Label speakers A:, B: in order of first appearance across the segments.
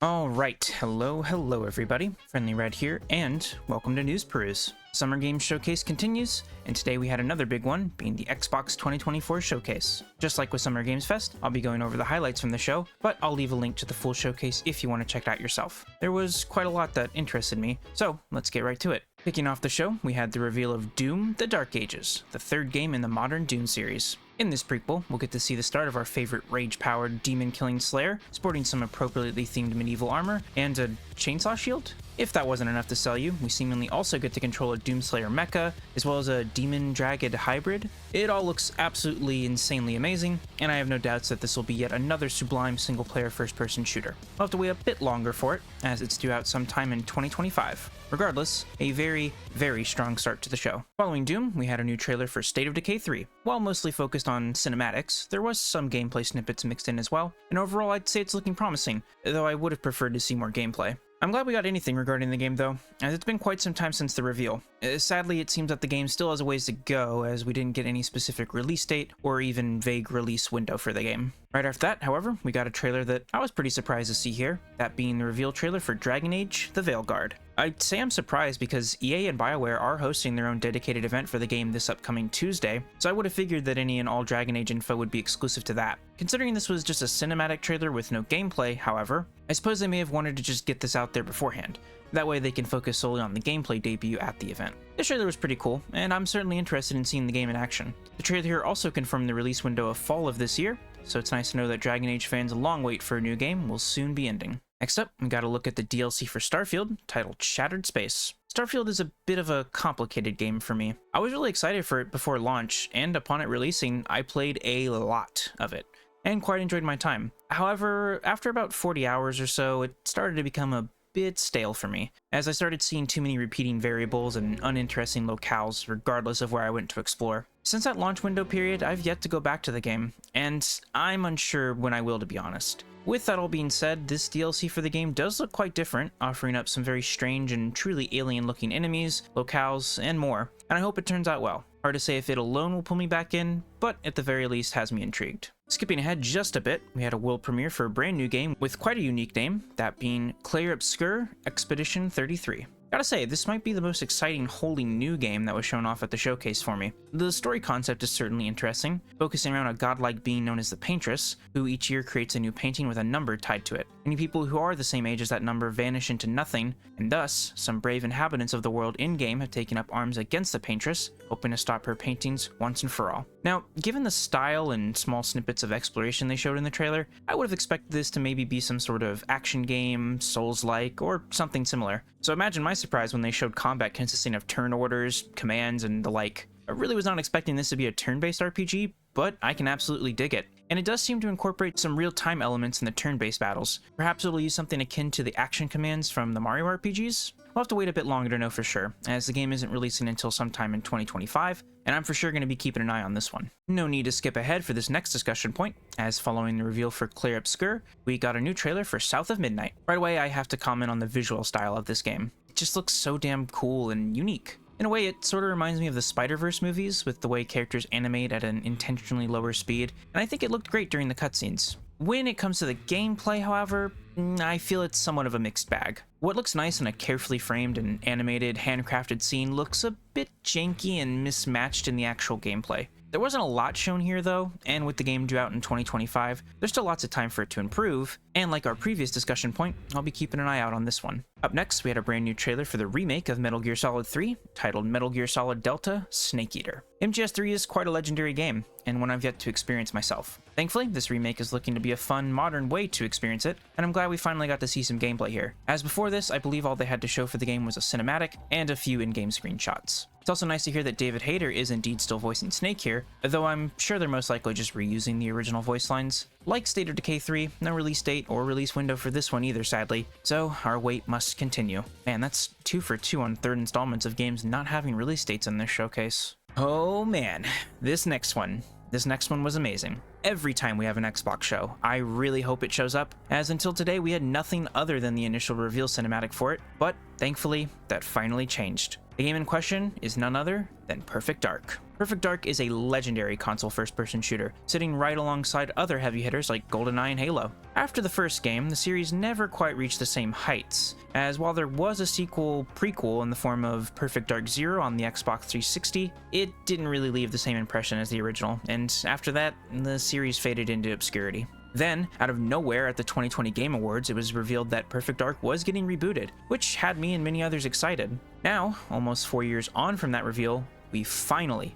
A: Alright, hello everybody, Friendly Red here, and welcome to News Peruse. Summer Games Showcase continues, and today we had another big one, being the Xbox 2024 Showcase. Just like with Summer Games Fest, I'll be going over the highlights from the show, but I'll leave a link to the full showcase if you want to check it out yourself. There was quite a lot that interested me, so let's get right to it. Kicking off the show, we had the reveal of Doom: The Dark Ages, the third game in the modern Doom series. In this prequel, we'll get to see the start of our favorite rage-powered demon-killing Slayer, sporting some appropriately themed medieval armor and a chainsaw shield. If that wasn't enough to sell you, we seemingly also get to control a Doomslayer mecha, as well as a demon-dragon hybrid. It all looks absolutely insanely amazing, and I have no doubts that this will be yet another sublime single-player first-person shooter. We'll have to wait a bit longer for it, as it's due out sometime in 2025. Regardless, a very, very strong start to the show. Following Doom, we had a new trailer for State of Decay 3. While mostly focused on cinematics, there was some gameplay snippets mixed in as well, and overall I'd say it's looking promising, though I would have preferred to see more gameplay. I'm glad we got anything regarding the game though, as it's been quite some time since the reveal. Sadly, it seems that the game still has a ways to go, as we didn't get any specific release date or even vague release window for the game. Right after that, however, we got a trailer that I was pretty surprised to see here, that being the reveal trailer for Dragon Age: The Veilguard. I'd say I'm surprised because EA and BioWare are hosting their own dedicated event for the game this upcoming Tuesday, so I would have figured that any and all Dragon Age info would be exclusive to that. Considering this was just a cinematic trailer with no gameplay, however, I suppose they may have wanted to just get this out there beforehand. That way they can focus solely on the gameplay debut at the event. This trailer was pretty cool, and I'm certainly interested in seeing the game in action. The trailer here also confirmed the release window of fall of this year, so it's nice to know that Dragon Age fans' long wait for a new game will soon be ending. Next up, we got a look at the DLC for Starfield, titled Shattered Space. Starfield is a bit of a complicated game for me. I was really excited for it before launch, and upon it releasing, I played a lot of it, and quite enjoyed my time. However, after about 40 hours or so, it started to become a bit stale for me, as I started seeing too many repeating variables and uninteresting locales regardless of where I went to explore. Since that launch window period, I've yet to go back to the game, and I'm unsure when I will, to be honest. With that all being said, this DLC for the game does look quite different, offering up some very strange and truly alien-looking enemies, locales, and more, and I hope it turns out well. Hard to say if it alone will pull me back in, but at the very least has me intrigued. Skipping ahead just a bit, we had a world premiere for a brand new game with quite a unique name, that being S.T.A.L.K.E.R Expedition 33. Gotta say, this might be the most exciting wholly new game that was shown off at the showcase for me. The story concept is certainly interesting, focusing around a godlike being known as the Paintress, who each year creates a new painting with a number tied to it. Many people who are the same age as that number vanish into nothing, and thus, some brave inhabitants of the world in-game have taken up arms against the Paintress, hoping to stop her paintings once and for all. Now, given the style and small snippets of exploration they showed in the trailer, I would have expected this to maybe be some sort of action game, Souls-like, or something similar. So imagine my surprise when they showed combat consisting of turn orders, commands, and the like. I really was not expecting this to be a turn-based RPG, but I can absolutely dig it. And it does seem to incorporate some real-time elements in the turn-based battles. Perhaps it'll use something akin to the action commands from the Mario RPGs? We'll have to wait a bit longer to know for sure, as the game isn't releasing until sometime in 2025, and I'm for sure going to be keeping an eye on this one. No need to skip ahead for this next discussion point, as following the reveal for S.T.A.L.K.E.R, we got a new trailer for South of Midnight. Right away, I have to comment on the visual style of this game. It just looks so damn cool and unique. In a way, it sort of reminds me of the Spider-Verse movies, with the way characters animate at an intentionally lower speed, and I think it looked great during the cutscenes. When it comes to the gameplay, however, I feel it's somewhat of a mixed bag. What looks nice in a carefully framed and animated, handcrafted scene looks a bit janky and mismatched in the actual gameplay. There wasn't a lot shown here though, and with the game due out in 2025, there's still lots of time for it to improve, and like our previous discussion point, I'll be keeping an eye out on this one. Up next, we had a brand new trailer for the remake of Metal Gear Solid 3, titled Metal Gear Solid Delta: Snake Eater. MGS3 is quite a legendary game, and one I've yet to experience myself. Thankfully, this remake is looking to be a fun, modern way to experience it, and I'm glad we finally got to see some gameplay here. As before this, I believe all they had to show for the game was a cinematic and a few in-game screenshots. It's also nice to hear that David Hayter is indeed still voicing Snake here, though I'm sure they're most likely just reusing the original voice lines. Like State of Decay 3, no release date or release window for this one either, sadly, so our wait must continue. Man, that's 2 for 2 on third installments of games not having release dates in this showcase. Oh man, this next one was amazing. Every time we have an Xbox show, I really hope it shows up, as until today we had nothing other than the initial reveal cinematic for it, but thankfully, that finally changed. The game in question is none other than Perfect Dark. Perfect Dark is a legendary console first-person shooter, sitting right alongside other heavy hitters like GoldenEye and Halo. After the first game, the series never quite reached the same heights, as while there was a prequel in the form of Perfect Dark Zero on the Xbox 360, it didn't really leave the same impression as the original, and after that, the series faded into obscurity. Then, out of nowhere at the 2020 Game Awards, it was revealed that Perfect Dark was getting rebooted, which had me and many others excited. Now, almost 4 years on from that reveal, we finally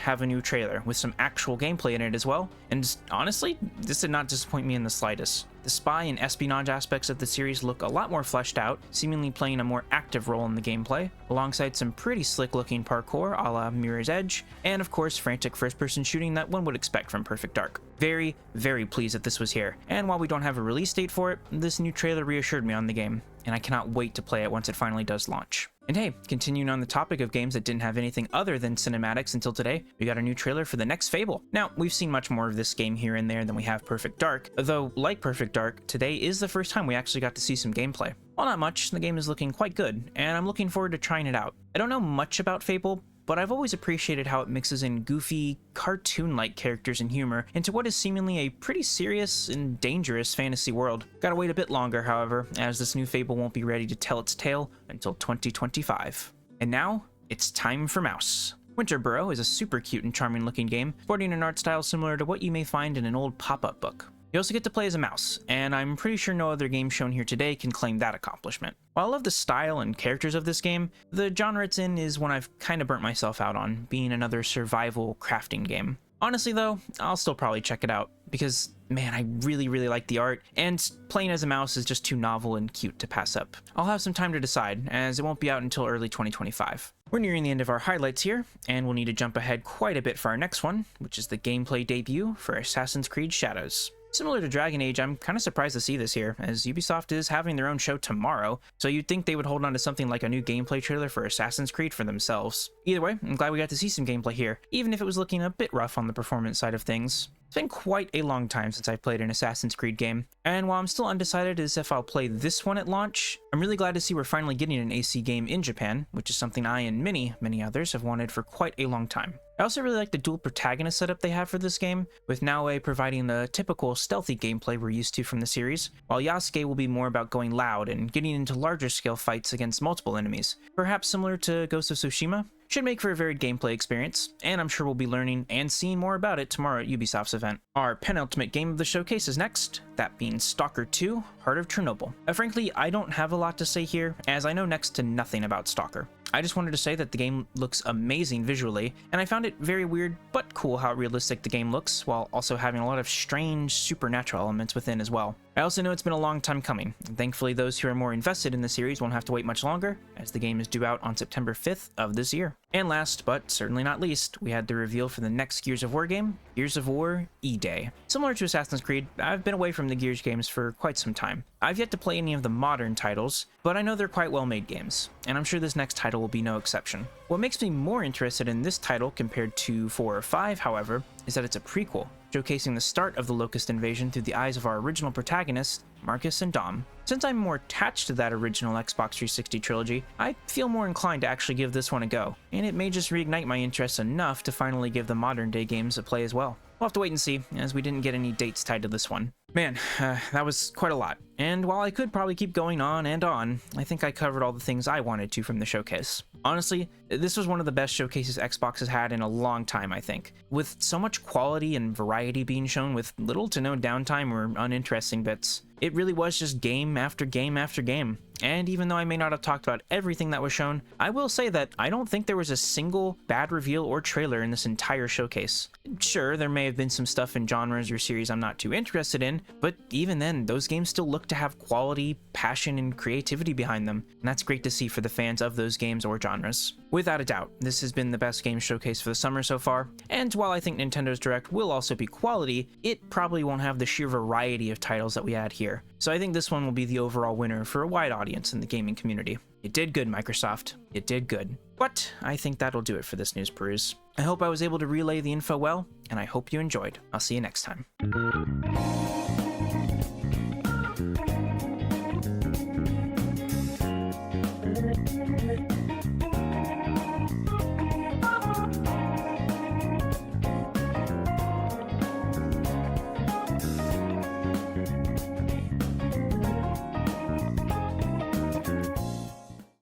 A: have a new trailer with some actual gameplay in it as well, and honestly, this did not disappoint me in the slightest. The spy and espionage aspects of the series look a lot more fleshed out, seemingly playing a more active role in the gameplay, alongside some pretty slick looking parkour a la Mirror's Edge, and of course frantic first-person shooting that one would expect from Perfect Dark. Very, very pleased that this was here, and while we don't have a release date for it, this new trailer reassured me on the game, and I cannot wait to play it once it finally does launch. And hey, continuing on the topic of games that didn't have anything other than cinematics until today, we got a new trailer for the next Fable. Now, we've seen much more of this game here and there than we have Perfect Dark, though like Perfect Dark, today is the first time we actually got to see some gameplay. While not much, the game is looking quite good, and I'm looking forward to trying it out. I don't know much about Fable, but I've always appreciated how it mixes in goofy, cartoon-like characters and humor into what is seemingly a pretty serious and dangerous fantasy world. Gotta wait a bit longer, however, as this new Fable won't be ready to tell its tale until 2025. And now, it's time for Mouse. Winterborough is a super cute and charming looking game, sporting an art style similar to what you may find in an old pop-up book. You also get to play as a mouse, and I'm pretty sure no other game shown here today can claim that accomplishment. While I love the style and characters of this game, the genre it's in is one I've kind of burnt myself out on, being another survival crafting game. Honestly though, I'll still probably check it out, because man, I really like the art, and playing as a mouse is just too novel and cute to pass up. I'll have some time to decide, as it won't be out until early 2025. We're nearing the end of our highlights here, and we'll need to jump ahead quite a bit for our next one, which is the gameplay debut for Assassin's Creed Shadows. Similar to Dragon Age, I'm kind of surprised to see this here, as Ubisoft is having their own show tomorrow, so you'd think they would hold on to something like a new gameplay trailer for Assassin's Creed for themselves. Either way, I'm glad we got to see some gameplay here, even if it was looking a bit rough on the performance side of things. It's been quite a long time since I've played an Assassin's Creed game, and while I'm still undecided as if I'll play this one at launch, I'm really glad to see we're finally getting an AC game in Japan, which is something I and many others have wanted for quite a long time. I also really like the dual protagonist setup they have for this game, with Naoe providing the typical stealthy gameplay we're used to from the series, while Yasuke will be more about going loud and getting into larger scale fights against multiple enemies, perhaps similar to Ghost of Tsushima. Should make for a varied gameplay experience, and I'm sure we'll be learning and seeing more about it tomorrow at Ubisoft's event. Our penultimate game of the showcase is next, that being Stalker 2, Heart of Chernobyl. Frankly, I don't have a lot to say here, as I know next to nothing about Stalker. I just wanted to say that the game looks amazing visually, and I found it very weird but cool how realistic the game looks, while also having a lot of strange supernatural elements within as well. I also know it's been a long time coming, and thankfully those who are more invested in the series won't have to wait much longer, as the game is due out on September 5th of this year. And last, but certainly not least, we had the reveal for the next Gears of War game, Gears of War E-Day. Similar to Assassin's Creed, I've been away from the Gears games for quite some time. I've yet to play any of the modern titles, but I know they're quite well-made games, and I'm sure this next title will be no exception. What makes me more interested in this title compared to 4 or 5, however, is that it's a prequel, showcasing the start of the Locust invasion through the eyes of our original protagonists, Marcus and Dom. Since I'm more attached to that original Xbox 360 trilogy, I feel more inclined to actually give this one a go, and it may just reignite my interest enough to finally give the modern day games a play as well. We'll have to wait and see, as we didn't get any dates tied to this one. Man, that was quite a lot, and while I could probably keep going on and on, I think I covered all the things I wanted to from the showcase. Honestly, this was one of the best showcases Xbox has had in a long time, I think, with so much quality and variety being shown with little to no downtime or uninteresting bits. It really was just game after game after game. And even though I may not have talked about everything that was shown, I will say that I don't think there was a single bad reveal or trailer in this entire showcase. Sure, there may have been some stuff in genres or series I'm not too interested in, but even then, those games still look to have quality, passion, and creativity behind them, and that's great to see for the fans of those games or genres. Without a doubt, this has been the best game showcase for the summer so far, and while I think Nintendo's Direct will also be quality, it probably won't have the sheer variety of titles that we had here. So I think this one will be the overall winner for a wide audience in the gaming community. You did good, Microsoft. You did good. But I think that'll do it for this news peruse. I hope I was able to relay the info well, and I hope you enjoyed. I'll see you next time.